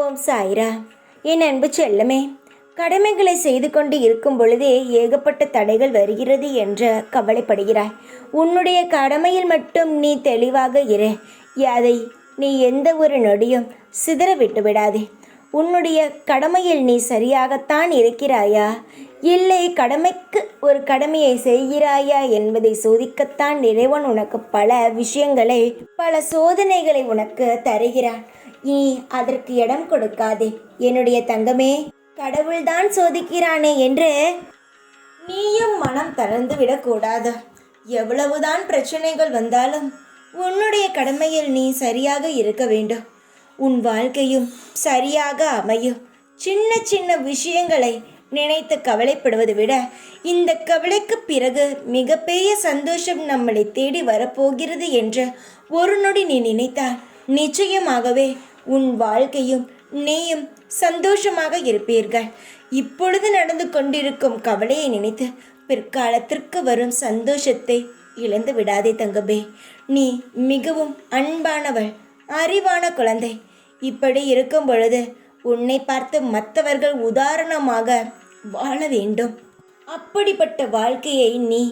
ஓம் சாய்ரா. என் அன்பு செல்லமே, கடமைகளை செய்து கொண்டு இருக்கும் பொழுதே ஏகப்பட்ட தடைகள் வருகிறது என்று கவலைப்படுகிறாய். உன்னுடைய கடமையில் மட்டும் நீ தெளிவாக இரு. அதை நீ எந்த ஒரு நொடியும் சிதற விட்டு விடாதே. உன்னுடைய கடமையில் நீ சரியாகத்தான் இருக்கிறாயா, இல்லை கடமைக்கு ஒரு கடமையை செய்கிறாயா என்பதை சோதிக்கத்தான் இறைவன் உனக்கு பல விஷயங்களை, பல சோதனைகளை உனக்கு தருகிறான். நீ அதற்கு இடம் கொடுக்காதே என்னுடைய தங்கமே. கடவுள்தான் சோதிக்கிறானே என்று நீயும் மனம் தளர்ந்து விடக்கூடாது. எவ்வளவுதான் பிரச்சனைகள் வந்தாலும் உன்னுடைய கடமையில் நீ சரியாக இருக்க வேண்டும். உன் வாழ்க்கையும் சரியாக அமையும். சின்ன சின்ன விஷயங்களை நினைத்து கவலைப்படுவதை விட இந்த கவலைக்கு பிறகு மிகப்பெரிய சந்தோஷம் நம்மளை தேடி வரப்போகிறது என்று ஒரு நொடி நீ நினைத்தால் நிச்சயமாகவே உன் வாழ்க்கையும் நீயும் சந்தோஷமாக இருப்பீர்கள். இப்பொழுது நடந்து கொண்டிருக்கும் கவலையை நினைத்து பிற்காலத்திற்கு வரும் சந்தோஷத்தை இழந்து விடாதே தங்கமே. நீ மிகவும் அன்பானவள், அறிவான குழந்தை. இப்படி இருக்கும் பொழுது உன்னை பார்த்து மற்றவர்கள் உதாரணமாக வாழ வேண்டும். அப்படிப்பட்ட வாழ்க்கையை நீ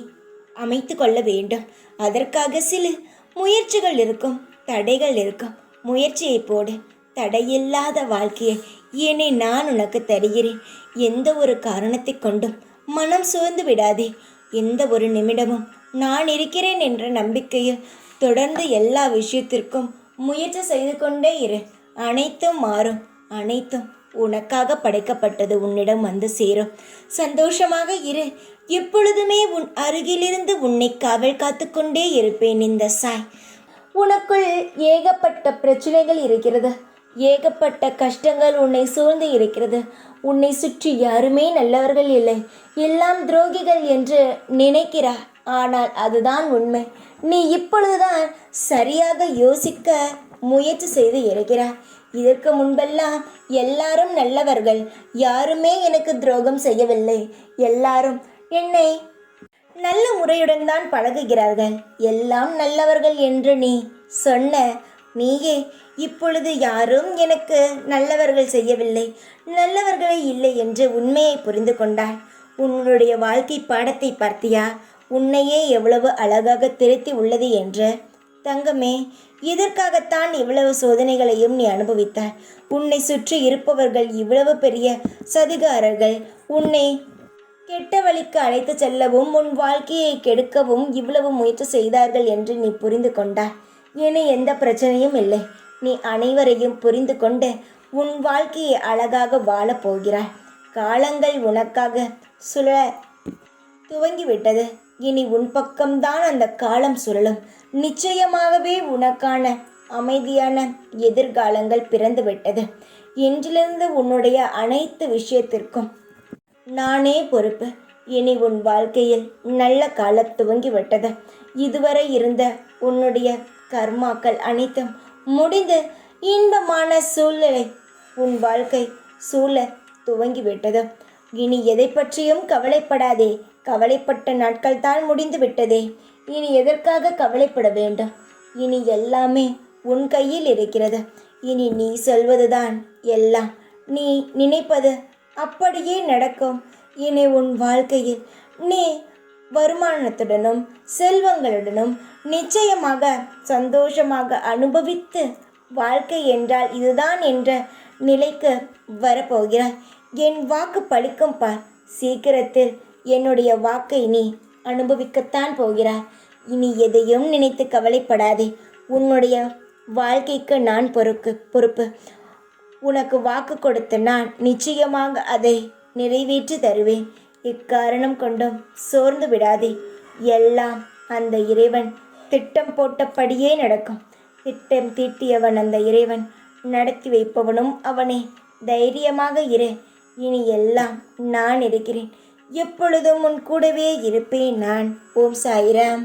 அமைத்து கொள்ள வேண்டும். அதற்காக சில முயற்சிகள் இருக்கும், தடைகள் இருக்கும். முயற்சியை போடு. தடையில்லாத வாழ்க்கையை இனி நான் உனக்கு தருகிறேன். எந்த ஒரு காரணத்தை கொண்டும் மனம் சோர்ந்து விடாதே. எந்த ஒரு நிமிடமும் நான் இருக்கிறேன் என்ற நம்பிக்கையில் தொடர்ந்து எல்லா விஷயத்திற்கும் முயற்சி செய்து கொண்டே இரு. அனைத்தும் மாறும். அனைத்தும் உனக்காக படைக்கப்பட்டது உன்னிடம் வந்து சேரும். சந்தோஷமாக இரு. எப்பொழுதுமே உன் அருகிலிருந்து உன்னை காவல் காத்து கொண்டே இருப்பேன் இந்த சாய். உனக்குள் ஏகப்பட்ட பிரச்சனைகள் இருக்கிறது, ஏகப்பட்ட கஷ்டங்கள் உன்னை சூழ்ந்து இருக்கிறது. உன்னை சுற்றி யாருமே நல்லவர்கள் இல்லை, எல்லாம் துரோகிகள் என்று நினைக்கிறாய். ஆனால் அதுதான் உண்மை. நீ இப்பொழுதுதான் சரியாக யோசிக்க முயற்சி செய்து இருக்கிறாய். இதற்கு முன்பெல்லாம் எல்லாரும் நல்லவர்கள், யாருமே எனக்கு துரோகம் செய்யவில்லை, எல்லாரும் என்னை நல்ல முறையுடன் தான் பழகுகிறார்கள், எல்லாம் நல்லவர்கள் என்று நீ சொன்ன நீயே இப்பொழுது யாரும் எனக்கு நல்லவர்கள் செய்யவில்லை, நல்லவர்களே இல்லை என்று உண்மையை புரிந்து கொண்டாய். உன்னுடைய வாழ்க்கை பாடத்தை பார்த்தியா? உன்னையே எவ்வளவு அழகாக திருத்தி உள்ளது என்று. தங்கமே, இதற்காகத்தான் இவ்வளவு சோதனைகளையும் நீ அனுபவித்தாய். உன்னை சுற்றி இருப்பவர்கள் இவ்வளவு பெரிய சதிகாரர்கள், உன்னை கெட்ட வழிக்கு அழைத்து செல்லவும் உன் வாழ்க்கையை கெடுக்கவும் இவ்வளவு முயற்சி செய்தார்கள் என்று நீ புரிந்து கொண்டாய். இனி எந்த பிரச்சனையும் இல்லை. நீ அனைவரையும் புரிந்து கொண்டு உன் வாழ்க்கையை அழகாக வாழப் போகிறாய். காலங்கள் உனக்காக சுழல துவங்கிவிட்டது. இனி உன் பக்கம்தான் அந்த காலம் சுழலும். நிச்சயமாகவே உனக்கான அமைதியான எதிர்காலங்கள் பிறந்துவிட்டது. இன்றிலிருந்து உன்னுடைய அனைத்து விஷயத்திற்கும் நானே பொறுப்பு. இனி உன் வாழ்க்கையில் நல்ல காலம் துவங்கிவிட்டது. இதுவரை இருந்த உன்னுடைய கர்மாக்கள் அனைத்தும் முடிந்து இன்பமான சூழ்நிலை உன் வாழ்க்கை சூழ துவங்கிவிட்டது. இனி எதை பற்றியும் கவலைப்படாதே. கவலைப்பட்ட நாட்கள் தான் முடிந்து விட்டதே. இனி எதற்காக கவலைப்பட வேண்டும்? இனி எல்லாமே உன் கையில் இருக்கிறது. இனி நீ சொல்வதுதான் எல்லாம். நீ நினைப்பது அப்படியே நடக்கும். இனி உன் வாழ்க்கையில் நீ வருமானத்துடனும் செல்வங்களுடனும் நிச்சயமாக சந்தோஷமாக அனுபவித்து வாழ்க்கை என்றால் இதுதான் என்ற நிலைக்கு வரப்போகிறாய். என் வாக்கு பலிக்கும் பார். சீக்கிரத்தில் என்னுடைய வாக்கை நீ அனுபவிக்கத்தான் போகிறாய். இனி எதையும் நினைத்து கவலைப்படாதே. உன்னுடைய வாழ்க்கைக்கு நான் பொறுப்பு. உனக்கு வாக்கு கொடுத்த நான் நிச்சயமாக அதை நிறைவேற்றி தருவேன். இக்காரணம் கொண்டும் சோர்ந்து விடாதே. எல்லாம் அந்த இறைவன் திட்டம் போட்டபடியே நடக்கும். திட்டம் தீட்டியவன் அந்த இறைவன், நடத்தி வைப்பவனும் அவனே. தைரியமாக இரு. இனி எல்லாம் நான் இருக்கிறேன். எப்பொழுதும் உன் கூடவே இருப்பேன் நான். ஓம் சாய்ராம்.